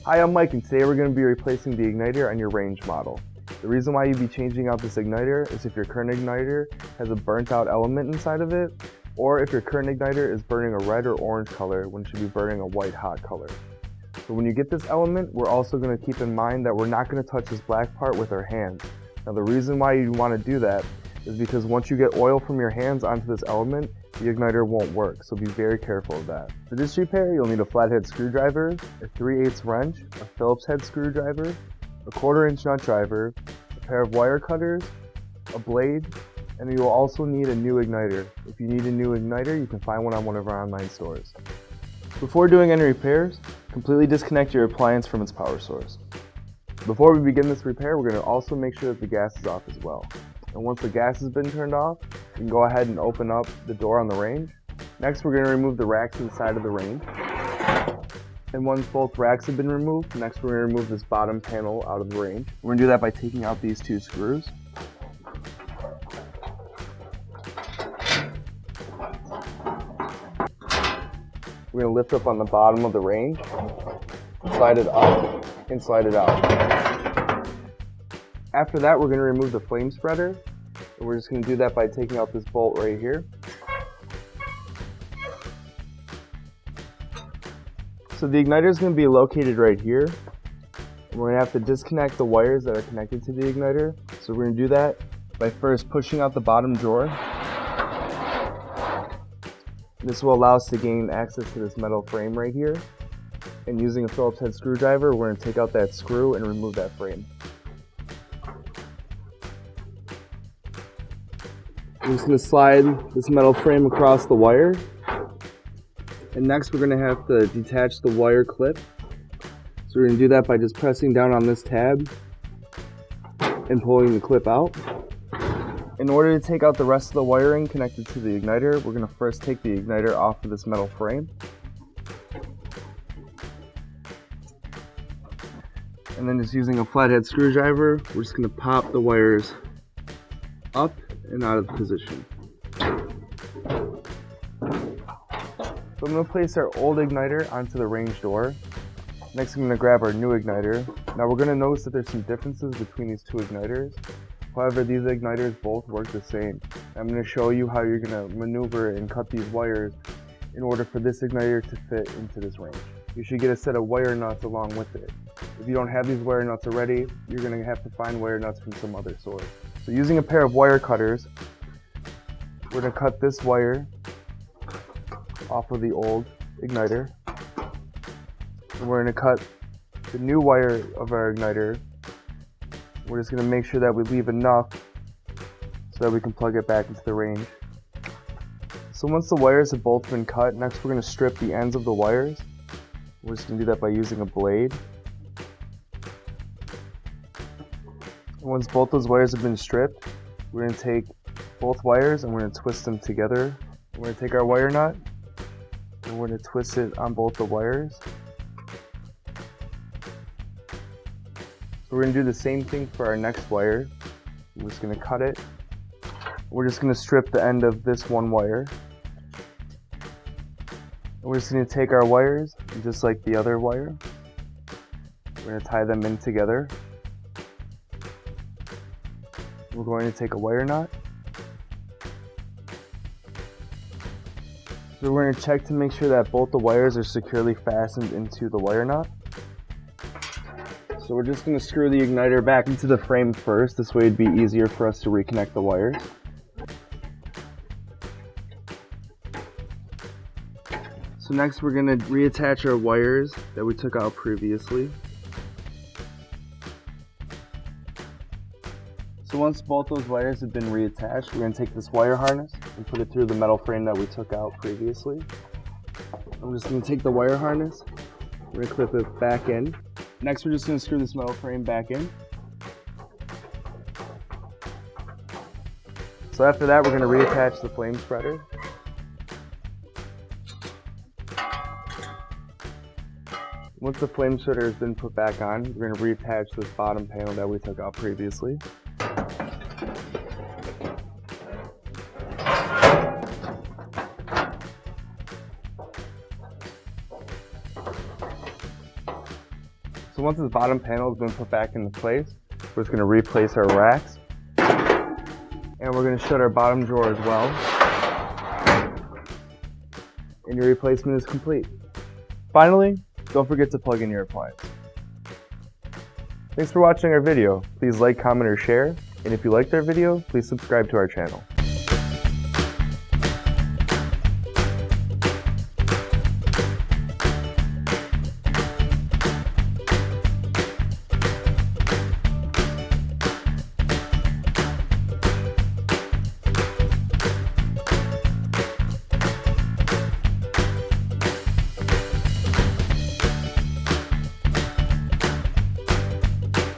Hi, I'm Mike, and today we're going to be replacing the igniter on your Range model. The reason why you'd be changing out this igniter is if your current igniter has a burnt out element inside of it, or if your current igniter is burning a red or orange color when it should be burning a white hot color. So when you get this element, we're also going to keep in mind that we're not going to touch this black part with our hands. Now the reason why you want to do that is because once you get oil from your hands onto this element, the igniter won't work, so be very careful of that. For this repair, you'll need a flathead screwdriver, a 3/8 wrench, a Phillips head screwdriver, a 1/4 inch nut driver, a pair of wire cutters, a blade, and you will also need a new igniter. If you need a new igniter, you can find one on one of our online stores. Before doing any repairs, completely disconnect your appliance from its power source. Before we begin this repair, we're going to also make sure that the gas is off as well. And once the gas has been turned off, you can go ahead and open up the door on the range. Next, we're going to remove the racks inside of the range. And once both racks have been removed, next we're going to remove this bottom panel out of the range. We're going to do that by taking out these two screws. We're going to lift up on the bottom of the range, slide it up, and slide it out. After that, we're going to remove the flame spreader, and we're just going to do that by taking out this bolt right here. So the igniter is going to be located right here, and we're going to have to disconnect the wires that are connected to the igniter. So we're going to do that by first pushing out the bottom drawer. This will allow us to gain access to this metal frame right here. And using a Phillips head screwdriver, we're going to take out that screw and remove that frame. I'm just going to slide this metal frame across the wire. And next we're going to have to detach the wire clip. So we're going to do that by just pressing down on this tab and pulling the clip out. In order to take out the rest of the wiring connected to the igniter, we're going to first take the igniter off of this metal frame. And then just using a flathead screwdriver, we're just going to pop the wires up and out of position. So I'm going to place our old igniter onto the range door. Next I'm going to grab our new igniter. Now we're going to notice that there's some differences between these two igniters. However, these igniters both work the same. I'm going to show you how you're going to maneuver and cut these wires in order for this igniter to fit into this range. You should get a set of wire nuts along with it. If you don't have these wire nuts already, you're going to have to find wire nuts from some other source. So using a pair of wire cutters, we're going to cut this wire off of the old igniter. And we're going to cut the new wire of our igniter. We're just going to make sure that we leave enough so that we can plug it back into the range. So once the wires have both been cut, next we're going to strip the ends of the wires. We're just going to do that by using a blade. Once both those wires have been stripped, we're going to take both wires and we're going to twist them together. We're going to take our wire nut and we're going to twist it on both the wires. So we're going to do the same thing for our next wire. We're just going to cut it. We're just going to strip the end of this one wire. And we're just going to take our wires, and just like the other wire, we're going to tie them in together. We're going to take a wire nut. So we're going to check to make sure that both the wires are securely fastened into the wire nut. So we're just going to screw the igniter back into the frame first. This way it'd be easier for us to reconnect the wires. So next we're going to reattach our wires that we took out previously. So once both those wires have been reattached, we're going to take this wire harness and put it through the metal frame that we took out previously. I'm just going to take the wire harness, we're going to clip it back in. Next we're just going to screw this metal frame back in. So after that we're going to reattach the flame spreader. Once the flame spreader has been put back on, we're going to reattach this bottom panel that we took out previously. So once this bottom panel has been put back into place, we're just going to replace our racks. And we're going to shut our bottom drawer as well. And your replacement is complete. Finally, don't forget to plug in your appliance. Thanks for watching our video. Please like, comment, or share. And if you liked our video, please subscribe to our channel.